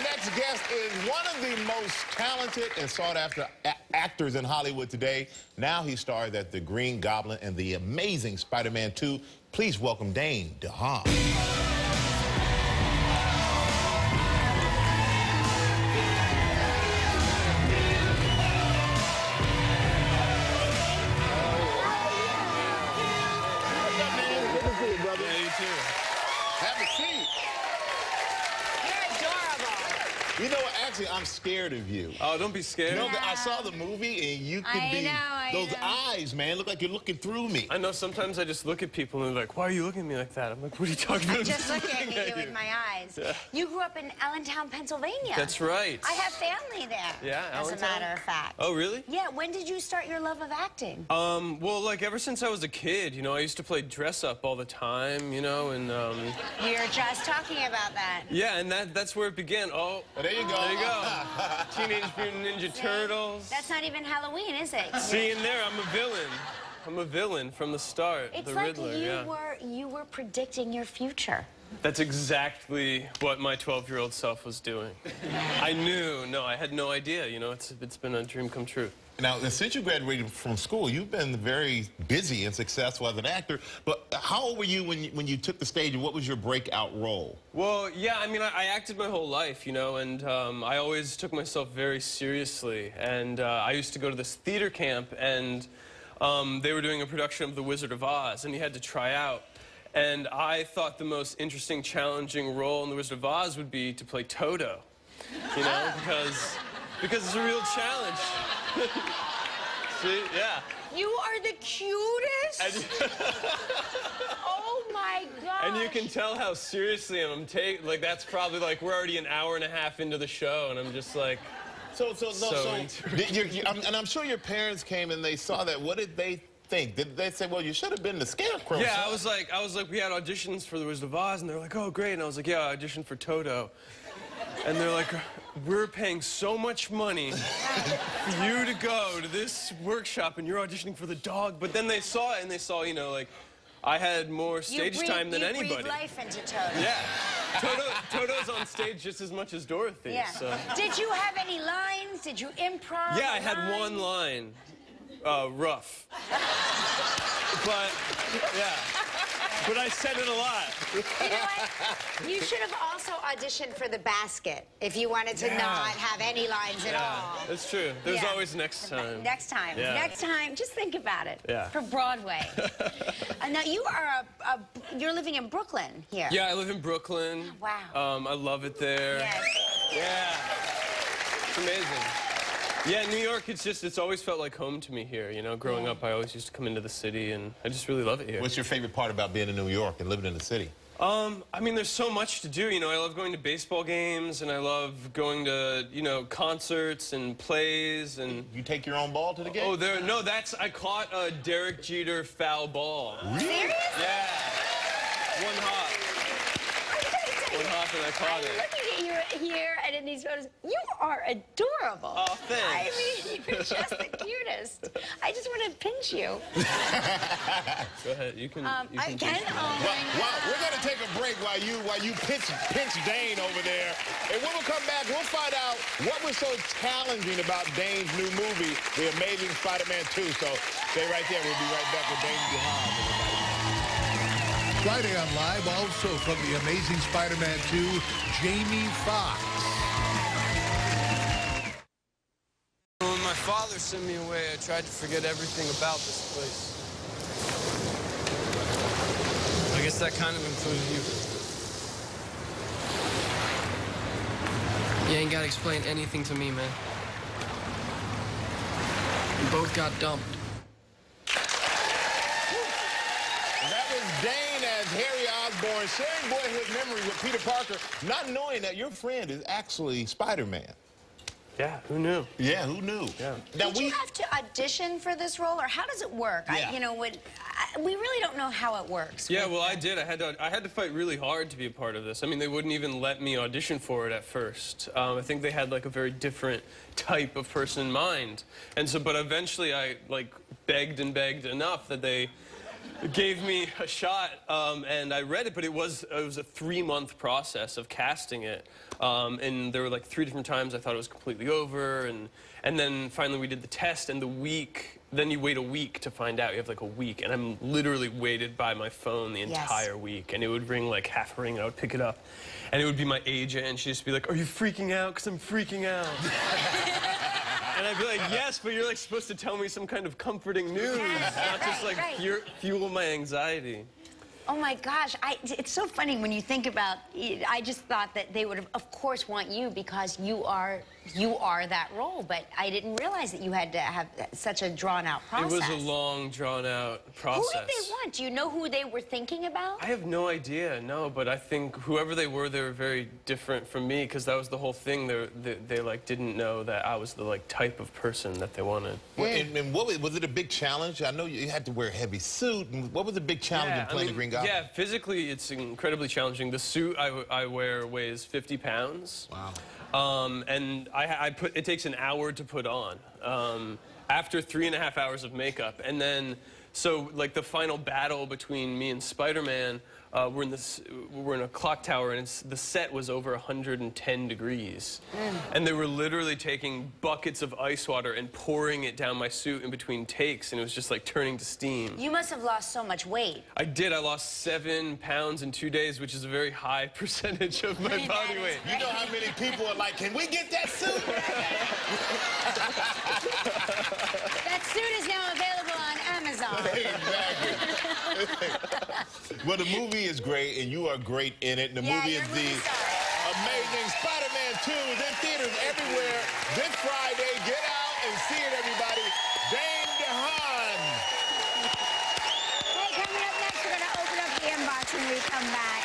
next guest is one of the most talented and sought-after actors in Hollywood today. Now he stars as the Green Goblin in the amazing Spider-Man 2. Please welcome Dane DeHaan. Have a seat. You're adorable. You know what? Actually, I'm scared of you. Oh, don't be scared. You know, I saw the movie, and you could be... Those eyes, man, look like you're looking through me. I know, sometimes I just look at people and they're like, why are you looking at me like that? I'm like, what are you talking about? I'm just looking at you with my eyes. Yeah. You grew up in Allentown, Pennsylvania. That's right. I have family there. Yeah, as a matter of fact. Oh, really? Yeah, when did you start your love of acting? Well, like, ever since I was a kid, you know, I used to play dress-up all the time, you know, and, We were just talking about that. Yeah, and that's where it began. Oh, there you go. There you go. Teenage Mutant Ninja Turtles. That's not even Halloween, is it? See, in there, I'm a villain. I'm a villain from the start. It's the like Riddler, you were predicting your future. That's exactly what my 12-year-old self was doing. I knew. No, I had no idea. You know, it's been a dream come true. Now, since you graduated from school, you've been very busy and successful as an actor. But how old were you when you took the stage, and what was your breakout role? Well, yeah, I mean, I acted my whole life, you know, and I always took myself very seriously. And I used to go to this theater camp, and they were doing a production of The Wizard of Oz, and you had to try out. And I thought the most interesting, challenging role in The Wizard of Oz would be to play Toto, you know, because it's a real challenge. See, yeah. You are the cutest. Oh my God. And you can tell how seriously I'm taking. Like, that's probably like we're already an hour and a half into the show, and I'm just like. And I'm sure your parents came and they saw that. What did they think? Did they say, well, you should have been the Scarecrow? Yeah, I was like, we had auditions for The Wizard of Oz, and they're like, oh, great. And I was like, yeah, I auditioned for Toto. And they're like, we're paying so much money for you to go to this workshop, and you're auditioning for the dog. But then they saw it, and they saw, you know, like, I had more stage time than anybody. You breathe life into Toto. Yeah. Toto's on stage just as much as Dorothy. Yeah. So. Did you have any lines? Did you improv? Yeah, I had one line. Rough. But, yeah. But I said it a lot. You know what? You should have also auditioned for The Basket if you wanted to not have any lines at all. That's true. There's always next time. Next time. Yeah. Next time, just think about it. Yeah. For Broadway. Now, you are you're living in Brooklyn here. Yeah, I live in Brooklyn. Wow. I love it there. Yes. Yeah. It's amazing. Yeah, New York, it's always felt like home to me here. You know, growing up, I always used to come into the city, and I just really love it here. What's your favorite part about being in New York and living in the city? I mean, there's so much to do. You know, I love going to baseball games, and I love going to, you know, concerts and plays. And you take your own ball to the game? Oh, no, I caught a Derek Jeter foul ball. Really? Serious? Yeah. One hop. One hop, and I caught it. Looking at you here and in these photos, you are adorable. Oh, thanks. I mean, you're just the cutest. I just want to pinch you. Go ahead. You can. I can. We're going to take a break while you pinch Dane over there. And when we come back, we'll find out what was so challenging about Dane's new movie, The Amazing Spider-Man 2. So stay right there. We'll be right back with Dane DeHaan, everybody. Friday on Live, also from The Amazing Spider-Man 2, Jamie Foxx. When my father sent me away, I tried to forget everything about this place. I guess that kind of included you. You ain't got to explain anything to me, man. We both got dumped. Dane as Harry Osborn, sharing boyhood memories with Peter Parker, not knowing that your friend is actually Spider-Man. Yeah, who knew? Yeah, who knew? Yeah. Now, Did you have to audition for this role, or how does it work? Yeah. We really don't know how it works. Yeah, well, I did. I had to fight really hard to be a part of this. I mean, they wouldn't even let me audition for it at first. I think they had like a very different type of person in mind, and so. But eventually, I like begged and begged enough that they gave me a shot, and I read it, but it was a 3-month process of casting it. And there were like 3 different times I thought it was completely over, and then finally we did the test, and then you wait a week to find out. You have like a week, and I'm literally waited by my phone the entire week, and it would ring like half a ring, and I would pick it up, and it would be my agent, and she'd just be like, "Are you freaking out? Because I'm freaking out." And I'd be like, "Yes, but you're like supposed to tell me some kind of comforting news, not just like fuel my anxiety." Oh my gosh, it's so funny when you think about it. I just thought that they would of course want you because you are that role, but I didn't realize that you had to have such a drawn-out process. It was a long, drawn-out process. Who did they want? Do you know who they were thinking about? I have no idea, no, but I think whoever they were very different from me, because that was the whole thing. They like didn't know that I was the like type of person that they wanted. Well, and what was it a big challenge? I know you had to wear a heavy suit. And what was the big challenge in playing the Green Goblin? Yeah, physically it's incredibly challenging. The suit I wear weighs 50 pounds. Wow. And it takes an hour to put on. After 3.5 hours of makeup, and then so like the final battle between me and Spider-Man, we're in a clock tower, and the set was over 110 degrees, and they were literally taking buckets of ice water and pouring it down my suit in between takes, and it was just like turning to steam. You must have lost so much weight. I did. I lost 7 pounds in 2 days, which is a very high percentage of my body weight. You know how many people are like, "Can we get that suit?" That suit is now available on Amazon. Exactly. Well, the movie is great, and you are great in it. The movie is the amazing Spider-Man 2 is in theaters everywhere this Friday. Get out and see it, everybody. Dane DeHaan. Hey, coming up next, we're going to open up the inbox when we come back.